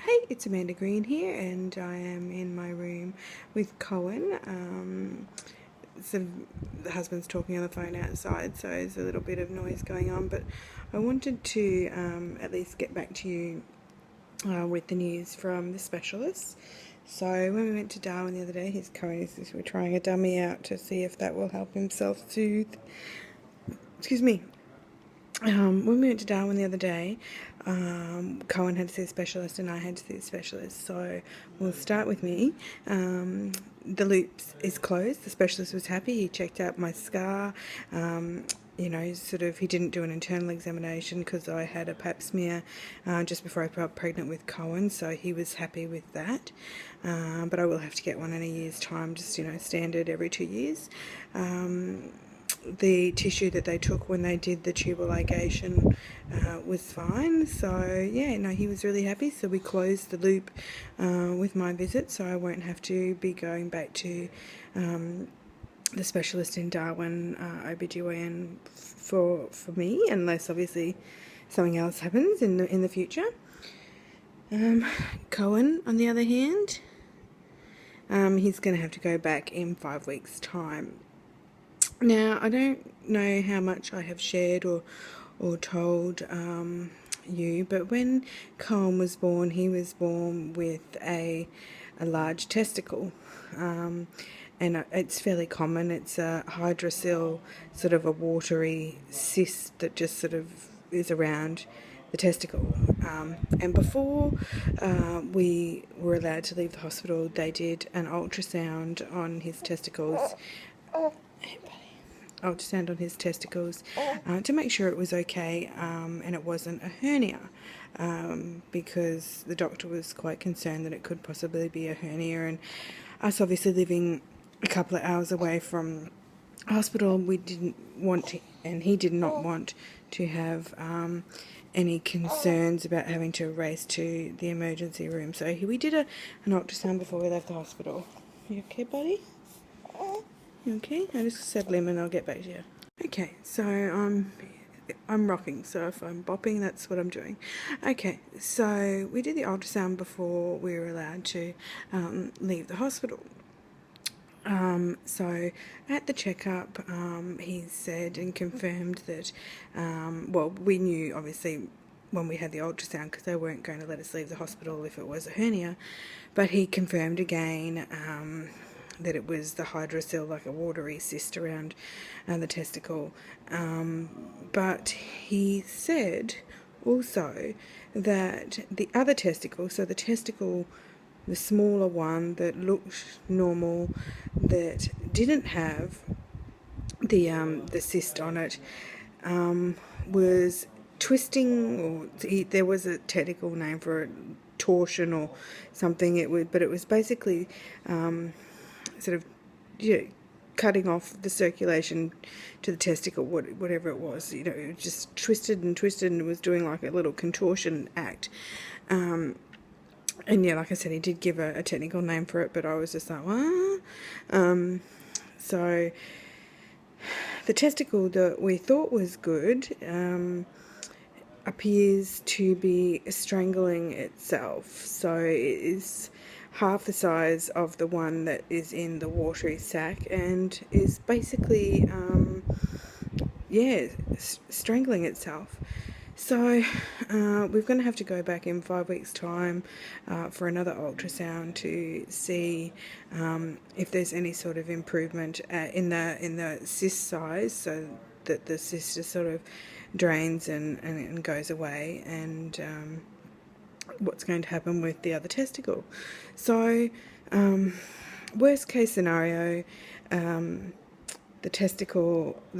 Hey, it's Amanda Green here, and I am in my room with Cohen. So the husband's talking on the phone outside, so there's a little bit of noise going on, but I wanted to at least get back to you with the news from the specialists. So when we went to Darwin the other day, his co-eds were trying a dummy out to see if that will help him self-soothe. Excuse me. When we went to Darwin the other day, Cohen had to see a specialist and I had to see a specialist. So we'll start with me. The loop is closed. The specialist was happy. He checked out my scar. He didn't do an internal examination because I had a pap smear just before I got pregnant with Cohen, so he was happy with that. But I will have to get one in a year's time, just, standard every 2 years. The tissue that they took when they did the tubal ligation was fine. So, he was really happy. So we closed the loop with my visit, so I won't have to be going back to the specialist in Darwin, OBGYN, for me, unless obviously something else happens in the future. Cohen, on the other hand, he's going to have to go back in 5 weeks' time. Now, I don't know how much I have shared or told you, but when Cohen was born, he was born with a large testicle. And it's fairly common. It's a hydrocele, sort of a watery cyst that just sort of is around the testicle. And before we were allowed to leave the hospital, they did an ultrasound on his testicles. Ultrasound on his testicles to make sure it was okay and it wasn't a hernia, because the doctor was quite concerned that it could possibly be a hernia, and us obviously living a couple of hours away from hospital, we didn't want to, and he did not want to have any concerns about having to race to the emergency room. So we did an ultrasound before we left the hospital. You okay, buddy? You okay? I'll just settle him and I'll get back to you. Okay, so I'm rocking, so if I'm bopping, that's what I'm doing. Okay, so we did the ultrasound before we were allowed to leave the hospital. So at the checkup, he said and confirmed that, we knew obviously when we had the ultrasound, because they weren't going to let us leave the hospital if it was a hernia, but he confirmed again that it was the hydrocele, like a watery cyst around the testicle. But he said also that the other testicle, so the smaller one that looked normal, that didn't have the cyst on it, was twisting, or there was a technical name for it, torsion or something. But it was basically cutting off the circulation to the testicle, whatever it was. It just twisted and was doing like a little contortion act. And like I said, he did give a technical name for it, but I was just like, what? So the testicle that we thought was good appears to be strangling itself. So it is half the size of the one that is in the watery sac and is basically, strangling itself. So we're going to have to go back in 5 weeks' time for another ultrasound to see if there's any sort of improvement in the cyst size, so that the cyst just sort of drains and goes away, and what's going to happen with the other testicle. So worst case scenario, the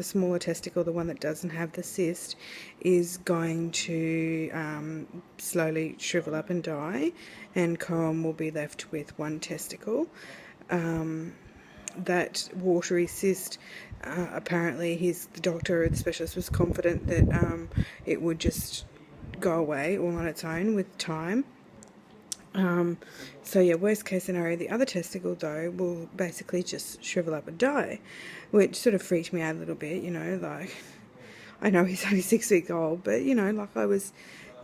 smaller testicle, the one that doesn't have the cyst, is going to slowly shrivel up and die, and Cohen will be left with one testicle. That watery cyst, apparently the doctor or the specialist was confident that it would just go away all on its own with time. Worst case scenario, the other testicle though will basically just shrivel up and die, which sort of freaked me out a little bit. I know he's only 6 weeks old, but I was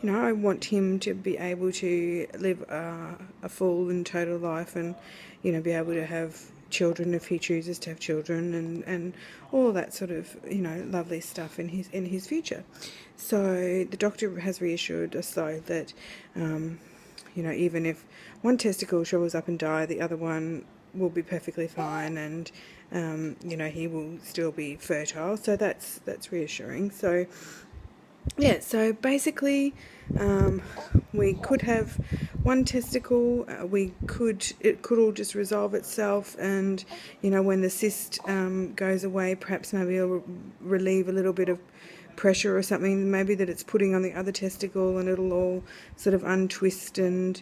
you know, I want him to be able to live a full and total life, and, you know, be able to have children if he chooses to have children, and all that sort of, you know, lovely stuff in his future. So the doctor has reassured us though that, you know, even if one testicle shrivels up and die, the other one will be perfectly fine, and you know, he will still be fertile. So that's reassuring. So yeah, so basically, we could have one testicle. It could all just resolve itself, and, you know, when the cyst goes away, perhaps maybe it'll relieve a little bit of pressure or something. Maybe that it's putting on the other testicle, and it'll all sort of untwist and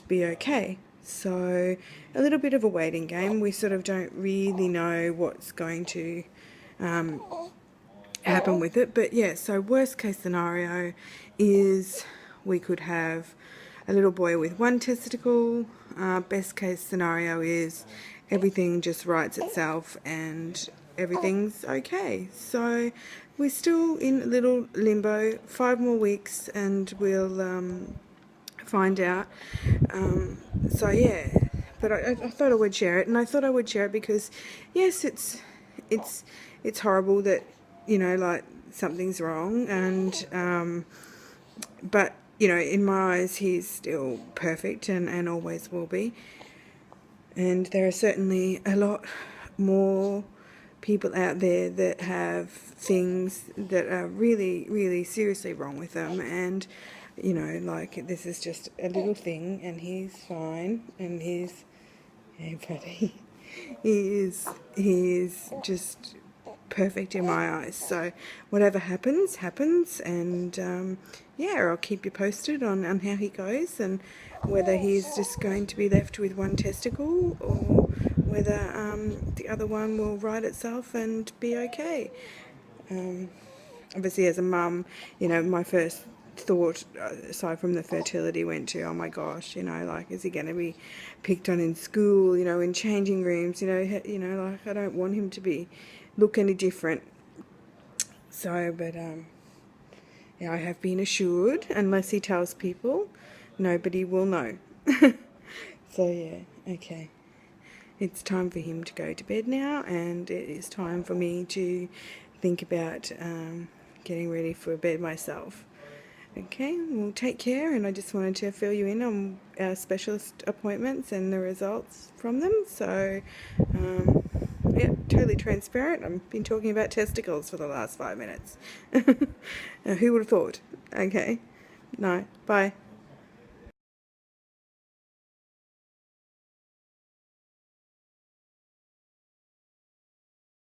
be okay. So a little bit of a waiting game. We sort of don't really know what's going to happen with it, but yeah, so worst case scenario is we could have a little boy with one testicle. Best case scenario is everything just rights itself and everything's okay. So we're still in a little limbo. 5 more weeks and we'll find out. So yeah, but I thought I would share it, and I thought I would share it because yes, it's horrible that, you know, like, something's wrong, and but, you know, in my eyes he's still perfect and always will be. And there are certainly a lot more people out there that have things that are really, really seriously wrong with them, and, you know, like, this is just a little thing and he's fine, and he's, hey buddy, he is just perfect in my eyes. So whatever happens, and yeah, I'll keep you posted on how he goes, and whether he's just going to be left with one testicle, or whether the other one will right itself and be okay. Obviously, as a mum, you know, my first thought, aside from the fertility, went to, oh my gosh, you know, like, is he going to be picked on in school, you know, in changing rooms, you know, like, I don't want him to look any different. So, but yeah, I have been assured, unless he tells people, nobody will know. So yeah, okay. It's time for him to go to bed now, and it is time for me to think about getting ready for bed myself. Okay, well, take care, and I just wanted to fill you in on our specialist appointments and the results from them. So, yeah, totally transparent. I've been talking about testicles for the last 5 minutes. Who would have thought? Okay, no, bye.